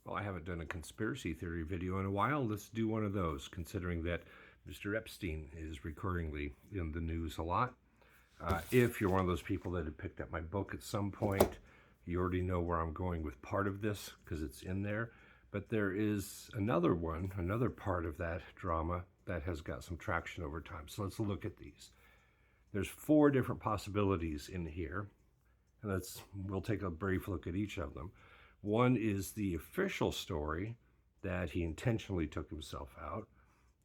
Well, I haven't done a conspiracy theory video in a while. Let's do one of those, considering that Mr. Epstein is recurringly in the news a lot. If you're one of those people that had picked up my book at some point, you already know where I'm going with part of this because it's in there. But there is another one, another part of that drama that has got some traction over time. So let's look at these. There's 4 different possibilities in here, and we'll take a brief look at each of them. One is the official story that he intentionally took himself out.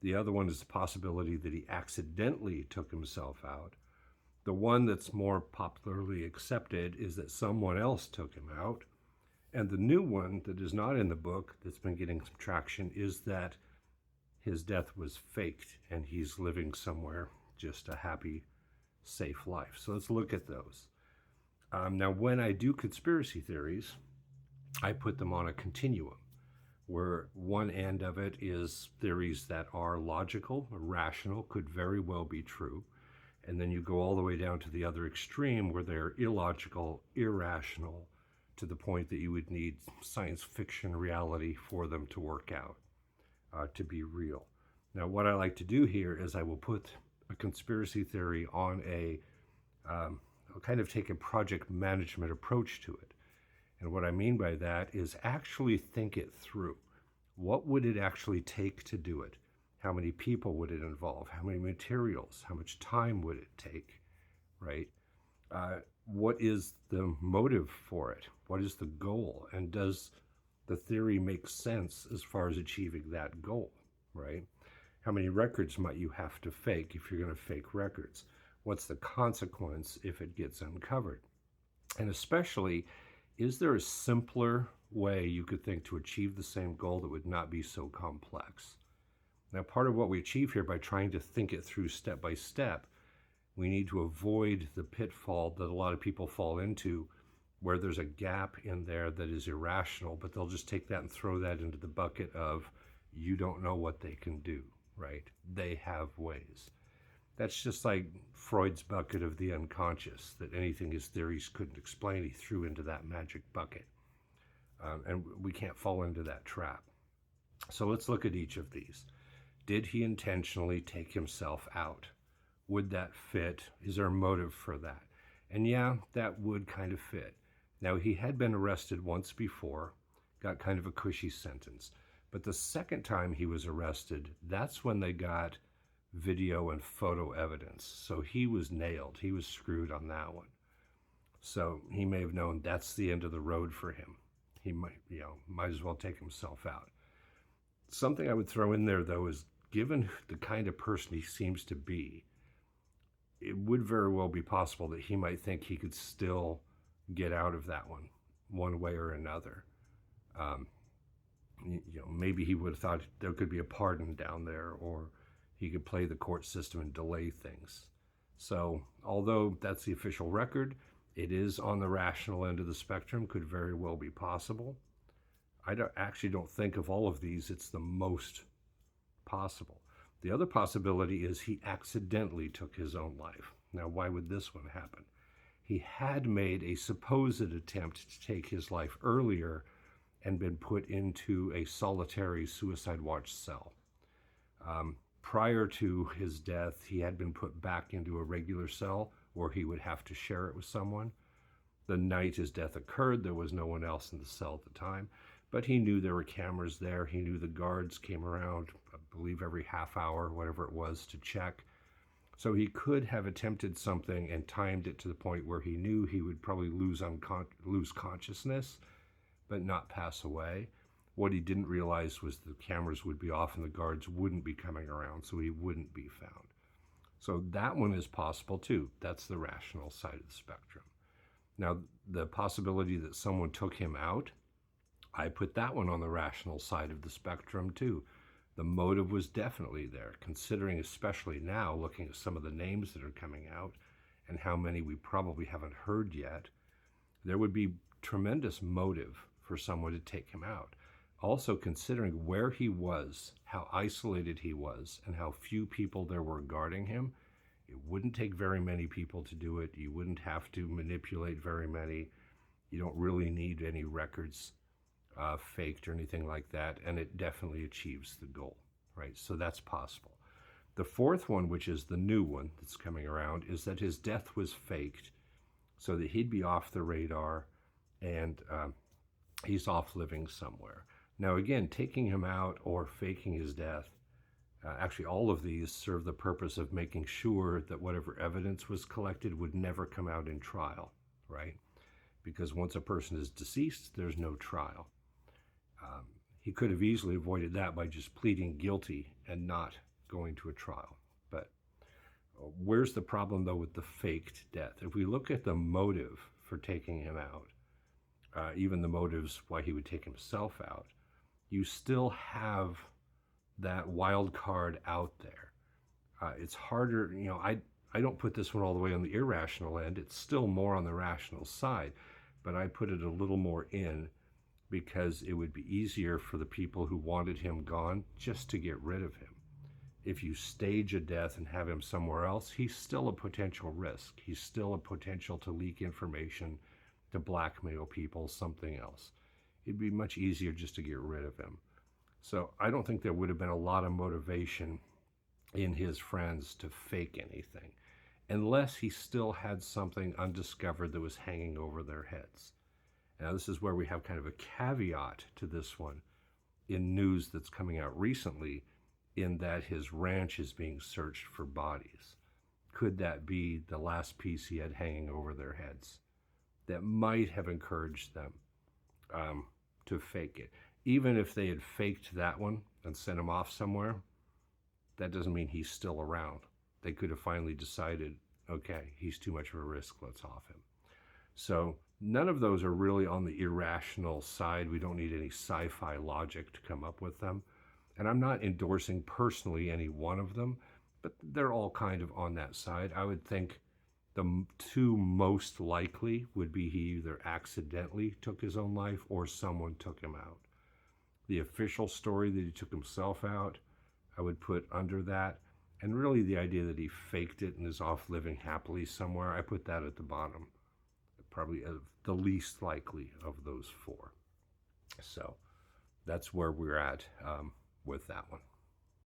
The other one is the possibility that he accidentally took himself out. The one that's more popularly accepted is that someone else took him out. And the new one that is not in the book that's been getting some traction is that his death was faked and he's living somewhere just a happy, safe life. So let's look at those. Now, when I do conspiracy theories, I put them on a continuum where one end of it is theories that are logical, rational, could very well be true. And then you go all the way down to the other extreme where they're illogical, irrational, to the point that you would need science fiction reality for them to work out, to be real. Now, what I like to do here is I will put a conspiracy theory on I'll kind of take a project management approach to it. And what I mean by that is actually think it through. What would it actually take to do it? How many people would it involve? How many materials? How much time would it take? Right? What is the motive for it? What is the goal? And does the theory make sense as far as achieving that goal? Right? How many records might you have to fake if you're going to fake records? What's the consequence if it gets uncovered? And especially, is there a simpler way you could think to achieve the same goal that would not be so complex? Now, part of what we achieve here by trying to think it through step by step, we need to avoid the pitfall that a lot of people fall into where there's a gap in there that is irrational, but they'll just take that and throw that into the bucket of you don't know what they can do, right? They have ways. That's just like Freud's bucket of the unconscious, that anything his theories couldn't explain, he threw into that magic bucket. And we can't fall into that trap. So let's look at each of these. Did he intentionally take himself out? Would that fit? Is there a motive for that? And yeah, that would kind of fit. Now, he had been arrested once before, got kind of a cushy sentence. But the second time he was arrested, that's when they got video and photo evidence. So he was nailed. He was screwed on that one. So he may have known that's the end of the road for him. He might as well take himself out. Something I would throw in there, though, is given the kind of person he seems to be, it would very well be possible that he might think he could still get out of that one way or another. Maybe he would have thought there could be a pardon down there, or he could play the court system and delay things. So, although that's the official record, it is on the rational end of the spectrum, could very well be possible. I actually don't think of all of these it's the most possible. The other possibility is he accidentally took his own life. Now, why would this one happen? He had made a supposed attempt to take his life earlier and been put into a solitary suicide watch cell. Prior to his death, he had been put back into a regular cell where he would have to share it with someone. The night his death occurred, there was no one else in the cell at the time, but he knew there were cameras there. He knew the guards came around, I believe every half hour, whatever it was, to check. So he could have attempted something and timed it to the point where he knew he would probably lose consciousness, but not pass away. What he didn't realize was the cameras would be off and the guards wouldn't be coming around, so he wouldn't be found. So that one is possible too. That's the rational side of the spectrum. Now, the possibility that someone took him out, I put that one on the rational side of the spectrum too. The motive was definitely there, considering especially now, looking at some of the names that are coming out and how many we probably haven't heard yet, there would be tremendous motive for someone to take him out. Also, considering where he was, how isolated he was, and how few people there were guarding him, it wouldn't take very many people to do it. You wouldn't have to manipulate very many. You don't really need any records. faked or anything like that, and it definitely achieves the goal, right? So that's possible. The fourth one, which is the new one that's coming around, is that his death was faked so that he'd be off the radar and he's off living somewhere. Now, again, taking him out or faking his death, actually, all of these serve the purpose of making sure that whatever evidence was collected would never come out in trial, right? Because once a person is deceased, there's no trial. He could have easily avoided that by just pleading guilty and not going to a trial. But where's the problem, though, with the faked death? If we look at the motive for taking him out, even the motives why he would take himself out, you still have that wild card out there. It's harder, I don't put this one all the way on the irrational end. It's still more on the rational side, but I put it a little more in because it would be easier for the people who wanted him gone just to get rid of him. If you stage a death and have him somewhere else, he's still a potential risk. He's still a potential to leak information, to blackmail people, something else. It'd be much easier just to get rid of him. So I don't think there would have been a lot of motivation in his friends to fake anything, unless he still had something undiscovered that was hanging over their heads. Now, this is where we have kind of a caveat to this one in news that's coming out recently, in that his ranch is being searched for bodies. Could that be the last piece he had hanging over their heads that might have encouraged them to fake it? Even if they had faked that one and sent him off somewhere, that doesn't mean he's still around. They could have finally decided, okay, he's too much of a risk, let's off him. So none of those are really on the irrational side. We don't need any sci-fi logic to come up with them. And I'm not endorsing personally any one of them, but they're all kind of on that side. I would think the two most likely would be he either accidentally took his own life or someone took him out. The official story that he took himself out, I would put under that. And really the idea that he faked it and is off living happily somewhere, I put that at the bottom. Probably the least likely of those four. So that's where we're at with that one.